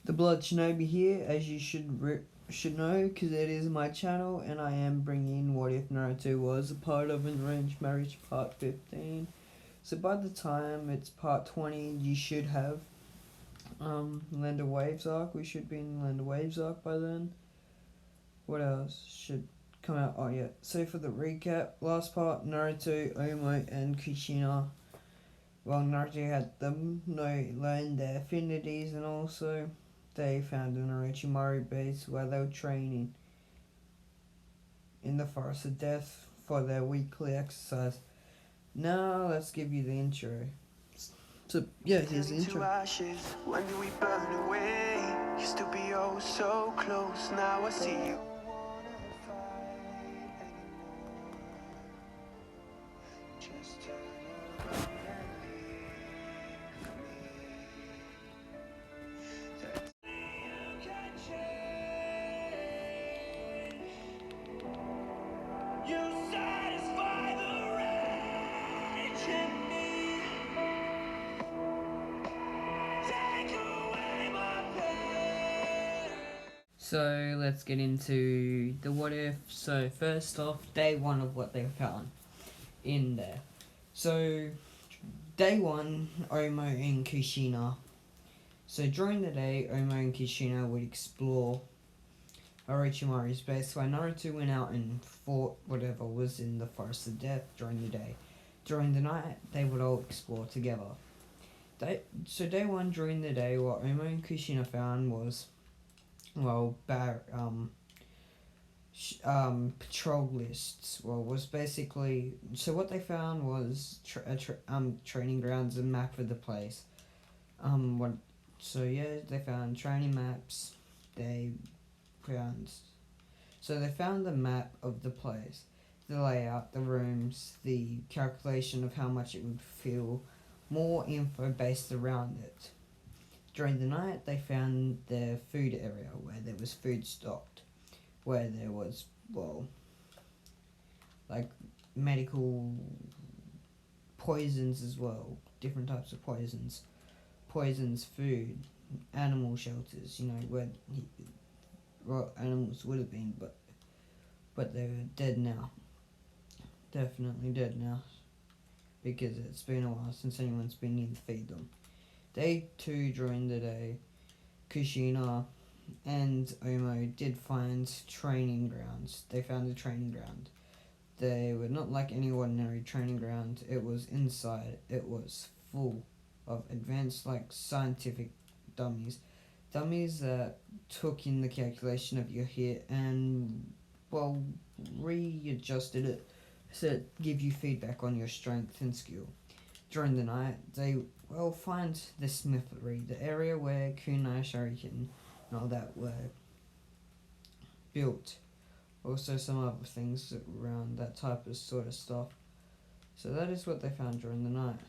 The Blood Shinobi here, as you should know, because it is my channel, and I am bringing What If Naruto Was a Part of an Arranged Marriage Part 15. So by the time it's Part 20, you should have Land of Waves arc. We should be in Land of Waves arc by then. What else should come out? Oh yeah. So for the recap, last part, Naruto, Omo, and Kushina. Well, Naruto had them learn their affinities, and also they found an Orochimaru base where they were training in the Forest of Death for their weekly exercise. Now let's give you the intro. So yeah, here's the intro. Ashes, when do we burn away? Used to be oh so close, now I see you. So let's get into the what if. So first off, day one of what they found in there. So day one, Omo and Kushina. So during the day, Omo and Kushina would explore Orochimaru's base, while Naruto went out and fought whatever was in the Forest of Death during the day. During the night, they would all explore together. So day one, during the day, what Omo and Kushina found was, well, patrol lists. Well, was basically, so what they found was training grounds and map of the place. They found training maps. They found the map of the place, the layout, the rooms, the calculation of how much it would feel, more info based around it. During the night, they found the food area where there was food stocked, where there was, well, like medical poisons as well, different types of poisons, food, animal shelters, where animals would have been, but they're dead now. Definitely dead now, because it's been a while since anyone's been in to feed them. Day 2, during the day, Kushina and Omo did find training grounds. They found a training ground. They were not like any ordinary training ground. It was inside. It was full of advanced, like, scientific dummies. Dummies that took in the calculation of your hit and, well, readjusted it to give you feedback on your strength and skill. During the night, they find the smithery, the area where kunai, shuriken, and all that were built. Also some other things around that type of sort of stuff. So that is what they found during the night.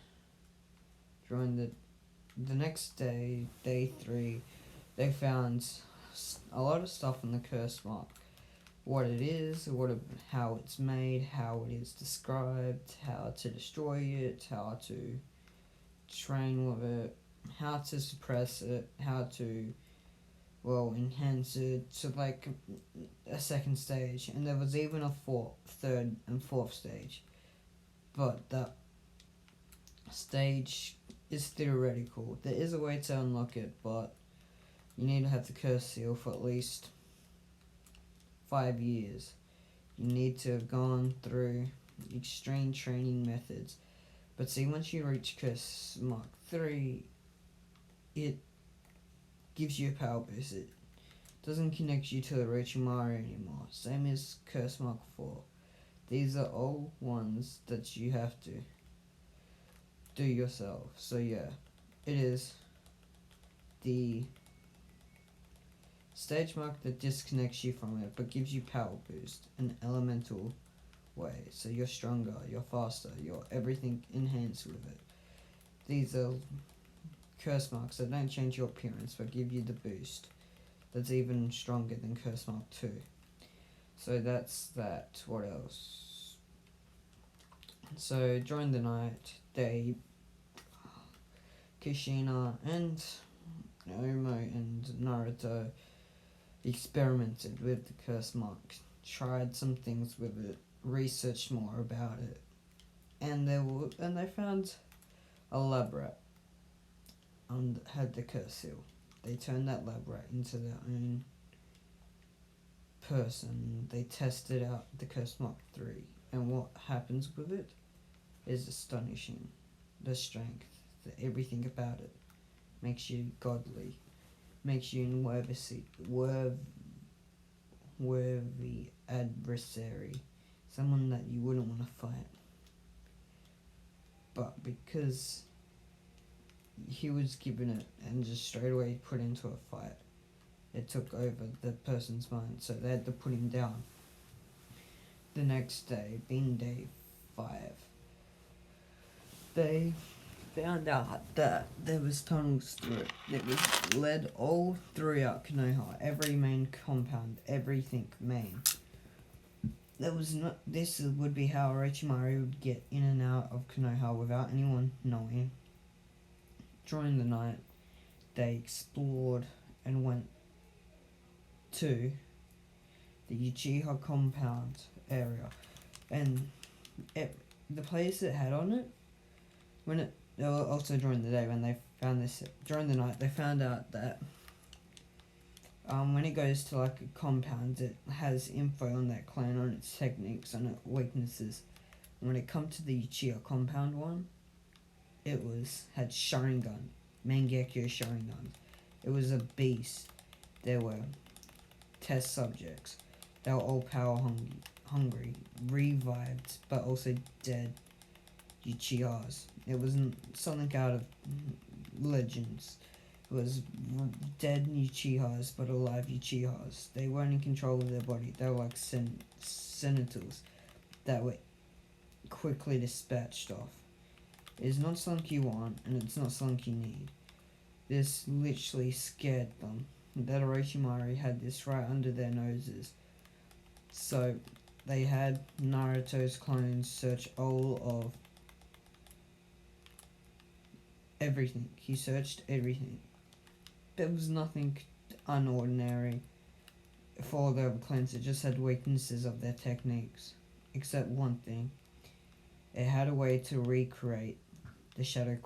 During the next day, day 3, they found a lot of stuff in the curse mark. What it is, how it's made, how it is described, how to destroy it, how to train with it, how to suppress it, how to, enhance it to like a second stage, and there was even a third and fourth stage, but that stage is theoretical. There is a way to unlock it, but you need to have the curse seal for at least 5 years. You need to have gone through extreme training methods. But see, once you reach Curse Mark 3, it gives you a power boost. It doesn't connect you to the Orochimaru anymore. Same as Curse Mark 4. These are all ones that you have to do yourself. So yeah, it is the stage mark that disconnects you from it, but gives you power boost, an elemental way. So you're stronger, you're faster, you're everything enhanced with it. These are curse marks that don't change your appearance, but give you the boost. That's even stronger than Curse Mark 2. So that's that. What else? So during the night, Kushina and and Naruto experimented with the curse mark, tried some things with it, researched more about it, and they found a lab rat had the curse seal. They turned that lab rat into their own person. They tested out the curse mark 3, and what happens with it is astonishing. The strength, everything about it makes you godly, makes you a worthy adversary, someone that you wouldn't want to fight. But because he was given it and just straight away put into a fight, it took over the person's mind, so they had to put him down. The next day, being day 5, they found out that there was tunnels through it. It was led all throughout Konoha, every main compound, everything main. This would be how Orochimaru would get in and out of Konoha without anyone knowing. During the night, they explored and went to the Uchiha compound area, and the place it had on it, also during the day when they found this, during the night they found out that when it goes to like a compound, it has info on that clan, on its techniques, on its weaknesses. When it come to the Uchiha compound one, it had Sharingan, Mangekyo Sharingan. It was a beast. There were test subjects. They were all power hungry, revived, but also dead Uchihas. It wasn't something out of Legends. It was dead Uchihas, but alive Uchihas. They weren't in control of their body. They were like sentinels that were quickly dispatched off. It's not something you want, and it's not something you need. This literally scared them, that Orochimaru had this right under their noses. So, they had Naruto's clones search all of everything. He searched everything. There was nothing unordinary for the clones. It just had weaknesses of their techniques. Except one thing. It had a way to recreate the shadow,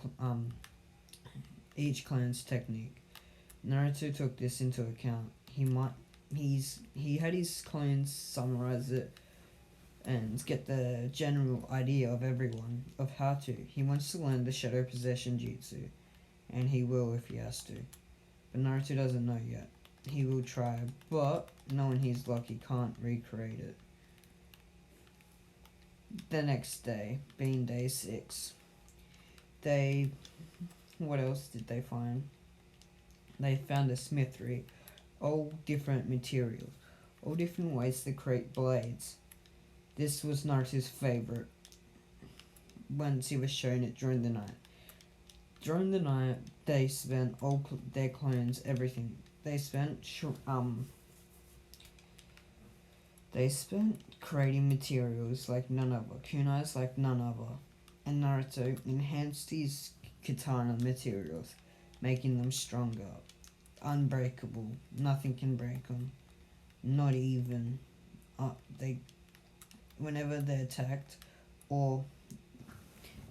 each clan's technique. Naruto took this into account. He had his clones summarize it and get the general idea of everyone of how to. He wants to learn the shadow possession jutsu, and he will if he has to. But Naruto doesn't know yet. He will try, but knowing his luck, he can't recreate it. The next day, being day 6, what else did they find? They found a smithery, all different materials, all different ways to create blades. This was Naruto's favourite, once he was shown it during the night. During the night, they spent all their clones, everything. They spent creating materials like none other, kunais like none other, and Naruto enhanced his katana materials, making them stronger, unbreakable. Nothing can break them, not even whenever they're attacked, or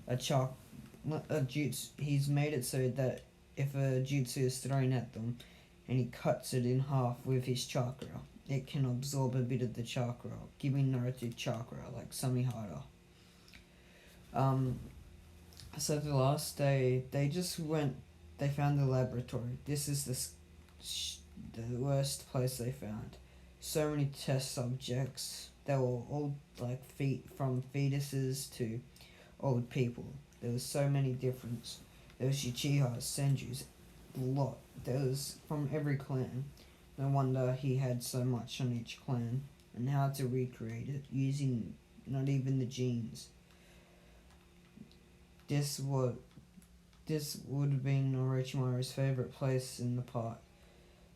a jutsu. He's made it so that if a jutsu is thrown at them, and he cuts it in half with his chakra, it can absorb a bit of the chakra, giving Naruto chakra like Samihara. So the last day, they found the laboratory. This is the worst place they found. So many test subjects. They were all like from fetuses to old people. There was so many different. There was Uchiha's, Senju's, a lot. There was from every clan. No wonder he had so much on each clan, and how to recreate it using not even the genes. This would have been Orochimaru's favourite place in the park,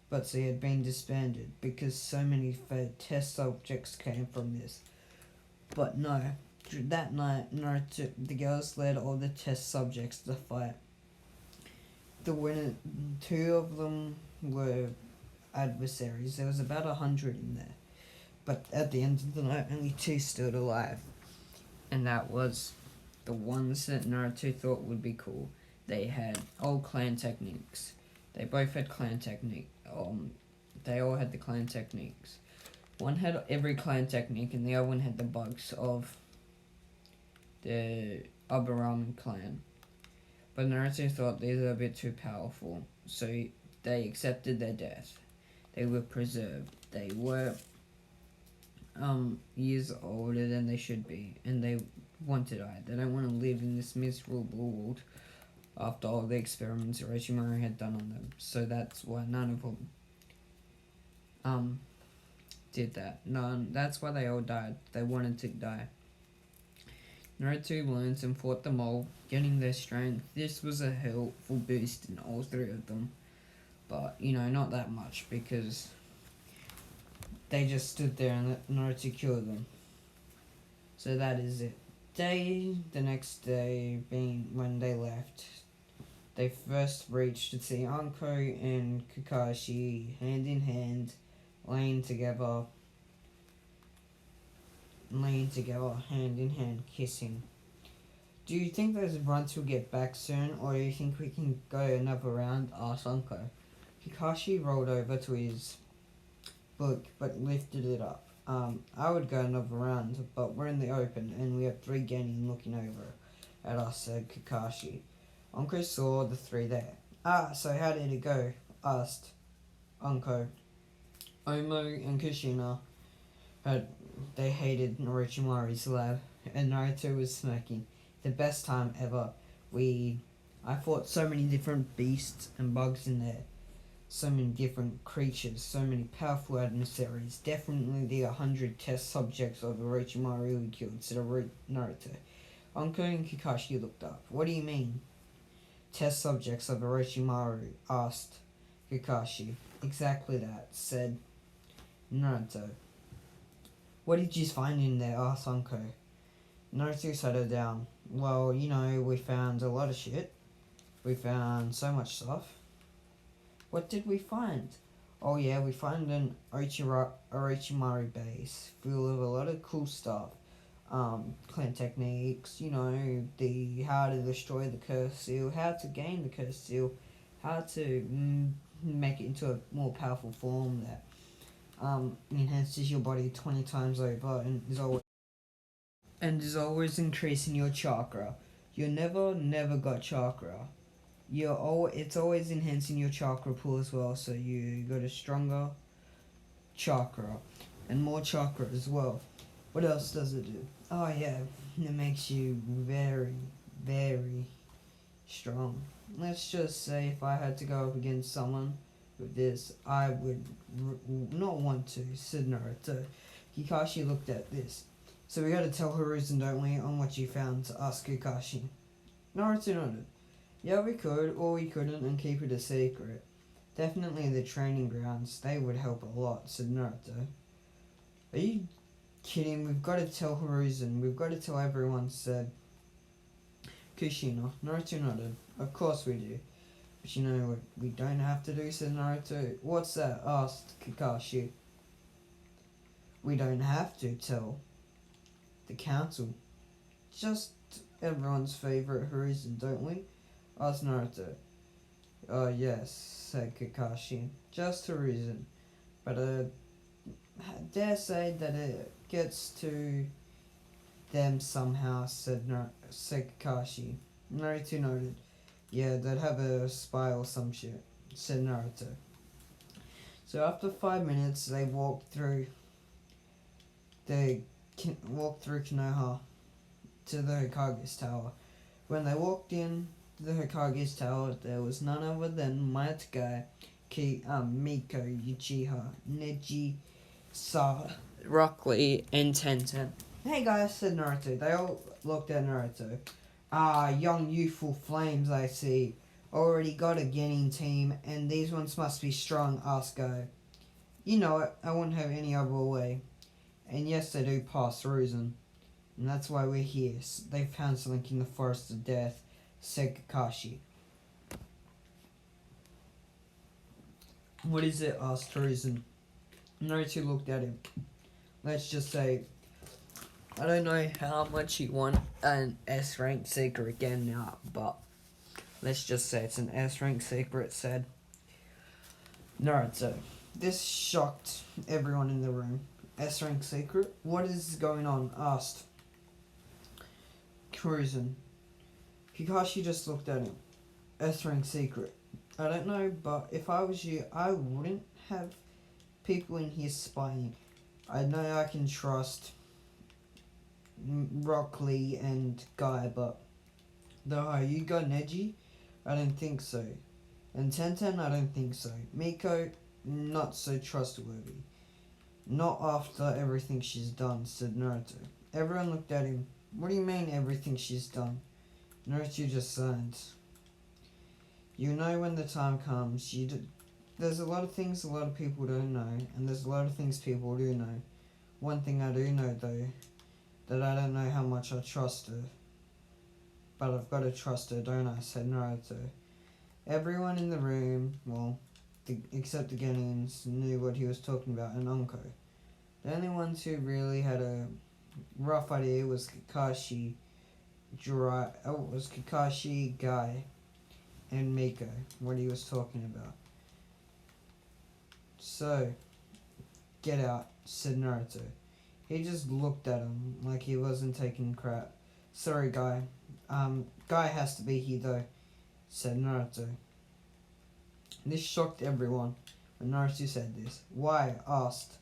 but he had been disbanded because so many test subjects came from this. But no, that night, Naruto, the girls led all the test subjects to fight. the winner, two of them were adversaries. There was about 100 in there. But at the end of the night, only two stood alive. And that was the ones that Naruto thought would be cool. They had old clan techniques. They both had clan technique. They all had the clan techniques. One had every clan technique, and the other one had the bugs of the Abaraman clan. But Naruto thought these were a bit too powerful, so they accepted their death. They were preserved. They were years older than they should be, and they want to die. They don't want to live in this miserable world after all the experiments Orochimaru had done on them. So that's why none of them did that. That's why they all died. They wanted to die. Naruto learns and fought them all, getting their strength. This was a helpful boost in all three of them. But, not that much, because they just stood there and let Naruto kill them. So that is it. The next day being when they left, they first reached to see Anko and Kakashi hand in hand, laying together, hand in hand, kissing. Do you think those runts will get back soon, or do you think we can go another round? Asked Anko. Kakashi rolled over to his book, but lifted it up. I would go another round, but we're in the open, and we have 3 genin looking over at us, said Kakashi. Anko saw the 3 there. So how did it go? Asked Anko. Omo and Kushina they hated Orochimaru's lab, and Naruto was smirking. The best time ever. I fought so many different beasts and bugs in there. So many different creatures, so many powerful adversaries. Definitely the 100 test subjects of Orochimaru we killed, said Naruto. Anko and Kakashi looked up. What do you mean? Test subjects of Orochimaru, asked Kakashi. Exactly that, said Naruto. What did you find in there? Asked Anko. Naruto settled down. Well, we found a lot of shit. We found so much stuff. What did we find? Oh yeah, we found an Orochimaru base full of a lot of cool stuff. Clan techniques, how to destroy the curse seal, how to gain the curse seal, how to make it into a more powerful form that enhances your body 20 times over and is always increasing your chakra. You never got chakra. It's always enhancing your chakra pool as well, so you got a stronger chakra and more chakra as well. What else does it do? Oh yeah, it makes you very, very strong. Let's just say if I had to go up against someone with this, I would not want to, said Naruto. Kakashi looked at this. So we gotta tell Hiruzen, don't we, on what you found, to ask Kakashi. Naruto nodded. Yeah, we could, or we couldn't, and keep it a secret. Definitely the training grounds, they would help a lot, said Naruto. Are you kidding? We've got to tell Hiruzen. We've got to tell everyone, said Kushina. Naruto nodded. Of course we do. But you know what we don't have to do, said Naruto. What's that? Asked Kakashi. We don't have to tell the council. Just everyone's favourite Hiruzen, don't we? Asked Naruto. Oh yes, said Kakashi. Just Hiruzen. But I dare say that it gets to them somehow, said Kakashi. Naruto nodded. Yeah, they'd have a spy or some shit, said Naruto. So after 5 minutes, they walked through Konoha to the Hokage's tower. When they walked in the Hokage's tower, there was none other than Mayatsuga, Miko, Uchiha, Neji, Rock Lee, and Tenten. Hey guys, said Naruto. They all looked at Naruto. Young youthful flames, I see. Already got a Genin team, and these ones must be strong, asked Go. You know it, I wouldn't have any other way. And yes, they do pass Hiruzen. And that's why we're here. They found something in the Forest of Death, said Kakashi. What is it? Asked Hiruzen. Naruto looked at him. Let's just say, I don't know how much he won an S rank secret again now, but let's just say it's an S rank secret, said Naruto. This shocked everyone in the room. S rank secret? What is going on? Asked Hiruzen. Kakashi just looked at him. S rank secret. I don't know, but if I was you, I wouldn't have people in here spying. I know I can trust Rock Lee and Guy, but the Hyuga Neji, I don't think so. And Tenten, I don't think so. Miko, not so trustworthy. Not after everything she's done, said Naruto. Everyone looked at him. What do you mean everything she's done? Naruto just sighed. You know when the time comes, there's a lot of things a lot of people don't know, and there's a lot of things people do know. One thing I do know, though, that I don't know how much I trust her. But I've got to trust her, don't I, said Naruto. Everyone in the room, well, except the Genins, knew what he was talking about, and Anko. The only ones who really had a rough idea was Kakashi, Guy, and Miko, what he was talking about. So, get out, said Naruto. He just looked at him like he wasn't taking crap. Sorry, Guy. Guy has to be here though, said Naruto. This shocked everyone when Naruto said this. Why? Asked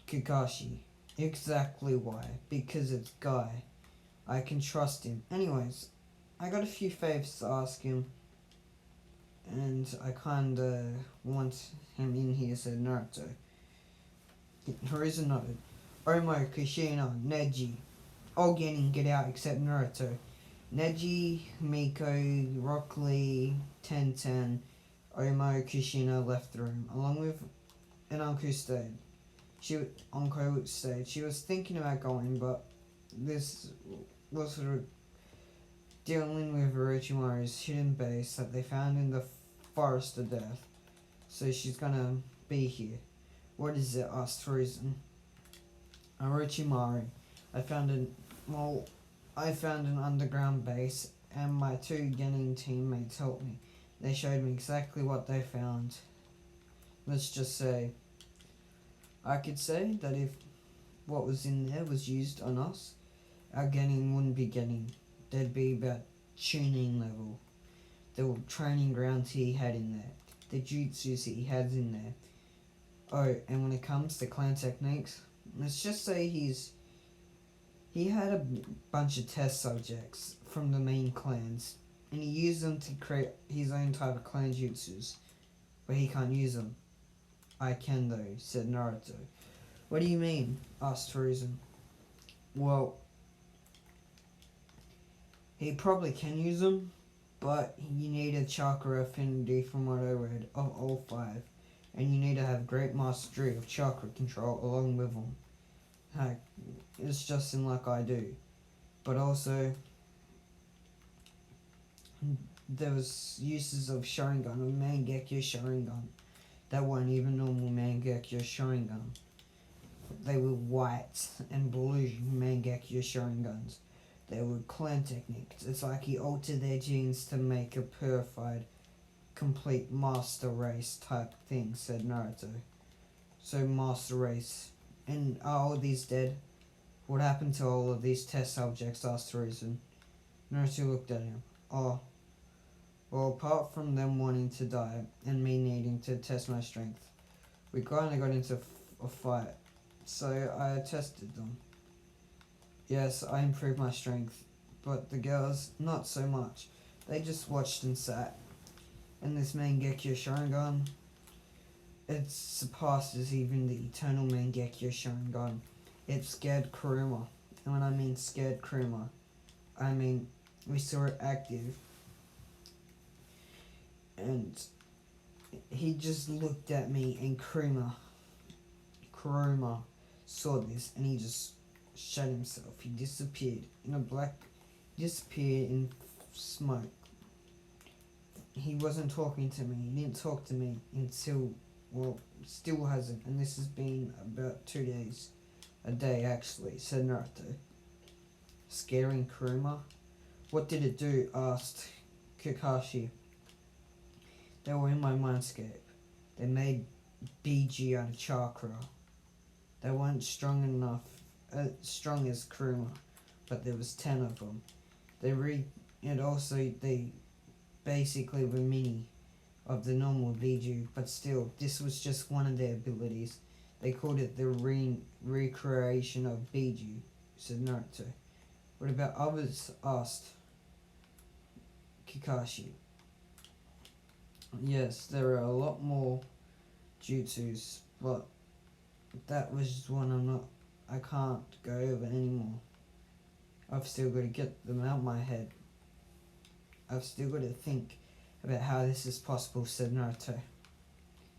Kakashi. Exactly why. Because it's Guy. I can trust him. Anyways, I got a few favors to ask him. And I kinda want him in here, said Naruto. Hiruzen nodded. Omo, Kushina, Neji. All get out except Naruto. Neji, Miko, Rock Lee, Tenten, Omo, Kushina left the room, along with an Anko stayed. Anko stayed. She was thinking about going, but this was sort of dealing with Orochimaru's hidden base that they found in the Forest of Death. So she's gonna be here. What is it? Asked Hiruzen. Orochimaru. I found an underground base, and my two Genin teammates helped me. They showed me exactly what they found. Let's just say, I could say that if what was in there was used on us, our Genin wouldn't be Genin. They'd be about tuning level. The training grounds he had in there, the jutsus he has in there. Oh, and when it comes to clan techniques, let's just say he had a bunch of test subjects from the main clans, and he used them to create his own type of clan jutsus, but he can't use them. I can though, said Naruto. What do you mean? Asked Hiruzen. Well, he probably can use them, but you need a chakra affinity from what I read of all 5, and you need to have great mastery of chakra control along with them. Heck, it's just in like I do. But also, there was uses of Sharingan, of Mangekyo Sharingan, that weren't even normal Mangekyo Sharingan. They were white and blue Mangekyo Sharingans. They were clan techniques. It's like he altered their genes to make a purified, complete master race type thing, said Naruto. So master race. And are all these dead? What happened to all of these test subjects? Asked Hiruzen. Naruto looked at him. Oh. Well, apart from them wanting to die and me needing to test my strength, we kinda got into a fight. So I tested them. Yes, I improved my strength, but the girls, not so much. They just watched and sat. And this Mangekyo Sharingan, it surpasses even the eternal Mangekyo Sharingan. It scared Kuruma. And when I mean scared Kuruma, I mean we saw it active. And he just looked at me, and Kuruma saw this, and he just shut himself. He disappeared in smoke. he wasn't talking to me. He didn't talk to me until, well, still hasn't, and this has been about 2 days. A day, actually, said Naruto. Scaring Kuruma? What did it do? Asked Kakashi. They were in my mindscape. They made BG out of chakra. They weren't strong enough, strong as Kuruma, but there was 10 of them. They basically were mini of the normal BG, but still, this was just one of their abilities. They called it the recreation of BG, said Naruto. What about others? Asked Kakashi. Yes, there are a lot more jutsus, but that was one I can't go over anymore. I've still got to get them out of my head. I've still got to think about how this is possible, said Naruto.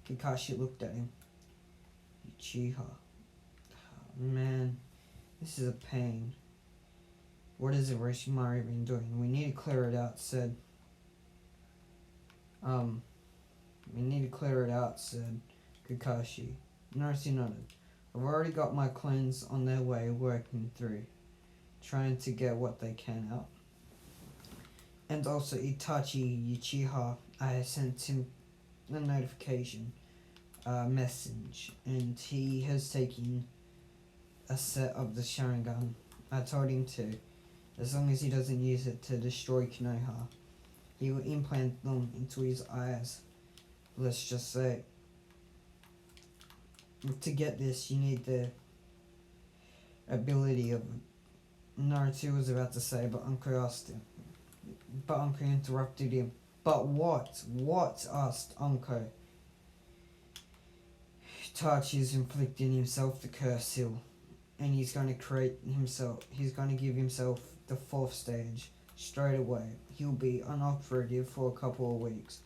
Kakashi looked at him. Uchiha. Oh, man, this is a pain. What has Orochimaru been doing? We need to clear it out, said Kakashi. Naruto nodded. I've already got my clones on their way working through, trying to get what they can out. And also Itachi Uchiha, I sent him a notification message, and he has taken a set of the Sharingan. I told him to, as long as he doesn't use it to destroy Konoha. He will implant them into his eyes. Let's just say, to get this, you need the ability of Naruto was about to say, but Uncle asked him. But Uncle interrupted him. But what? What? Asked Uncle. Itachi is inflicting himself the curse seal, and he's going to give himself the 4th stage straight away. He'll be unoperative for a couple of weeks.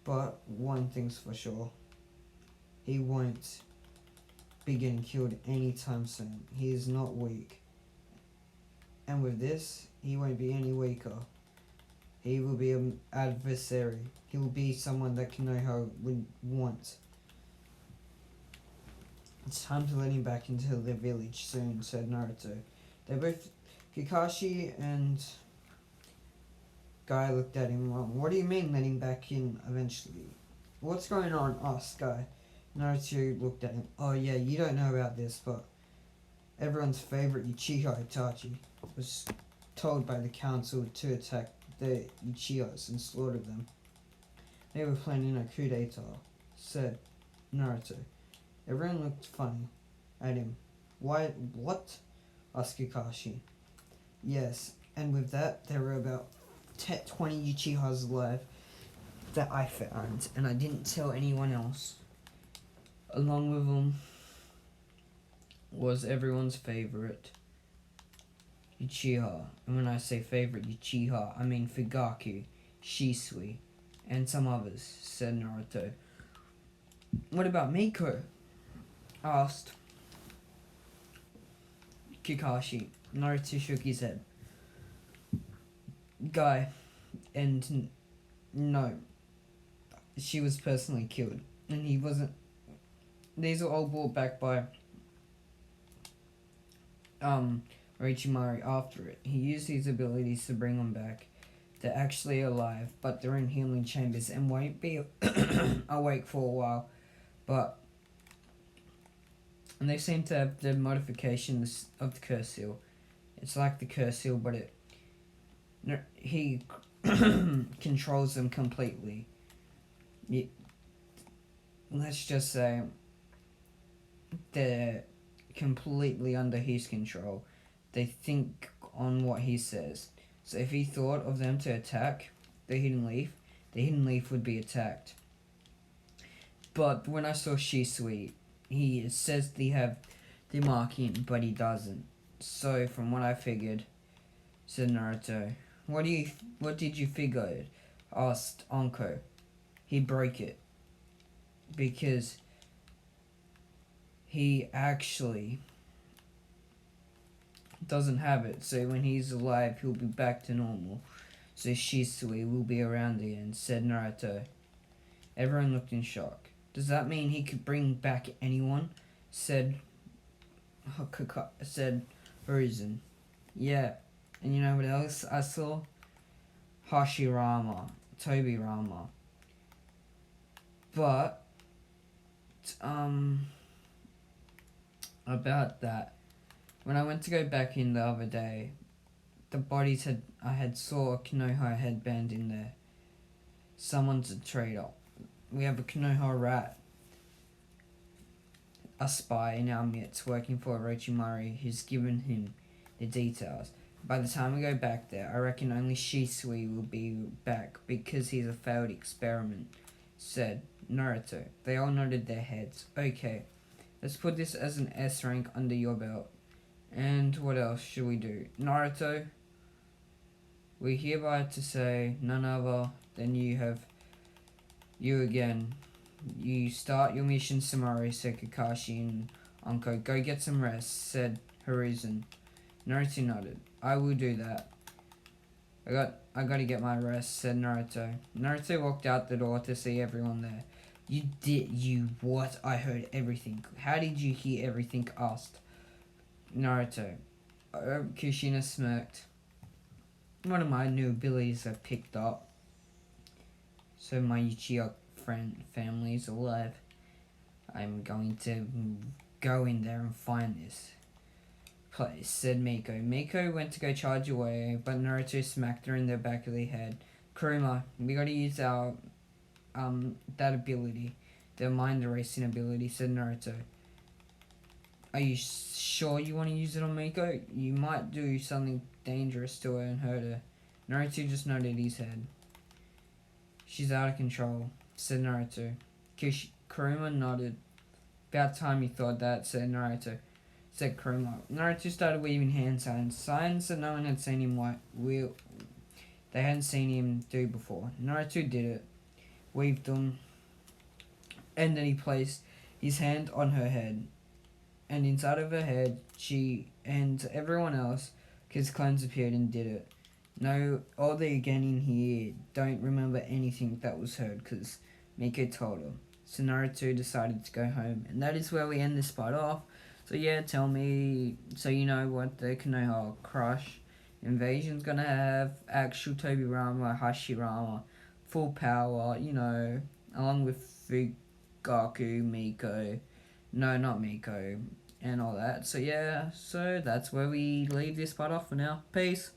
But one thing's for sure. He won't be getting killed anytime soon. He is not weak. And with this, he won't be any weaker. He will be an adversary. He will be someone that Konoha would want. It's time to let him back into the village soon, said Naruto. They both, Kakashi and Guy looked at him wrong. What do you mean let him back in eventually? What's going on? Asked Guy. Naruto looked at him. Oh yeah, you don't know about this, but everyone's favorite Uchiha Itachi was told by the council to attack the Uchihas and slaughter them. They were planning a coup d'etat, said Naruto. Everyone looked funny at him. Why? What? Asked Kakashi. Yes, and with that, there were about 20 Uchihas alive that I found, and I didn't tell anyone else. Along with them was everyone's favorite Uchiha. And when I say favorite Uchiha, I mean Fugaku, Shisui, and some others, said Naruto. What about Miko? Asked Kakashi. Naruto shook his head. Guy, and no, she was personally killed, and he wasn't. These are all brought back by Orochimaru after it. He used his abilities to bring them back. They're actually alive, but they're in healing chambers and won't be awake for a while. And they seem to have the modifications of the curse seal. It's like the curse seal, but he controls them completely. Let's just say they're completely under his control. They think on what he says. So if he thought of them to attack the Hidden Leaf would be attacked. But when I saw Shisui, he says they have the marking, but he doesn't. So from what I figured, said Naruto. What did you figure? Asked Anko. He broke it. Because he actually doesn't have it. So when he's alive, he'll be back to normal. so Shisui will be around again, said Naruto. Everyone looked in shock. Does that mean he could bring back anyone? Said Horizon. Yeah. And you know what else I saw? Hashirama. Tobirama. But about that, when I went to go back in the other day, the bodies I had saw a Konoha headband in there. Someone's a traitor. We have a Konoha rat, a spy in our midst working for Orochimaru, who's given him the details. By the time we go back there, I reckon only Shisui will be back because he's a failed experiment, said Naruto. They all nodded their heads. Okay, let's put this as an S rank under your belt. And what else should we do? Naruto, we hereby to say none other than you again. You start your mission, Samaru, said Kakashi and Anko. Go get some rest, said Horizon. Naruto nodded. I will do that. I gotta get my rest, said Naruto. Naruto walked out the door to see everyone there. You what? I heard everything. How did you hear everything? Asked Naruto. Kushina smirked. One of my new abilities I picked up. So my Uchiha family is alive. I'm going to go in there and find this place, said Miko. Miko went to go charge away, but Naruto smacked her in the back of the head. Kuruma, we gotta use our that ability, the mind erasing ability, said Naruto. Are you sure you want to use it on Miko? You might do something dangerous to her and hurt her. Naruto just nodded his head. She's out of control, said Naruto. Kuruma nodded. About time you thought that, said Naruto. Said Kuruma. Naruto started weaving hand signs that no one had seen him they hadn't seen him do before. Naruto did it, weaved them, and then he placed his hand on her head. And inside of her head, she and everyone else, his clones appeared and did it. No, all they again in here don't remember anything that was heard because Miko told her. So Naruto decided to go home, and that is where we end this part off. So yeah, tell me, so you know what the Konoha Crush invasion's gonna have, actual Tobirama, Hashirama, full power, you know, along with Fugaku, Miko, no, not Miko, and all that. So yeah, so that's where we leave this part off for now. Peace.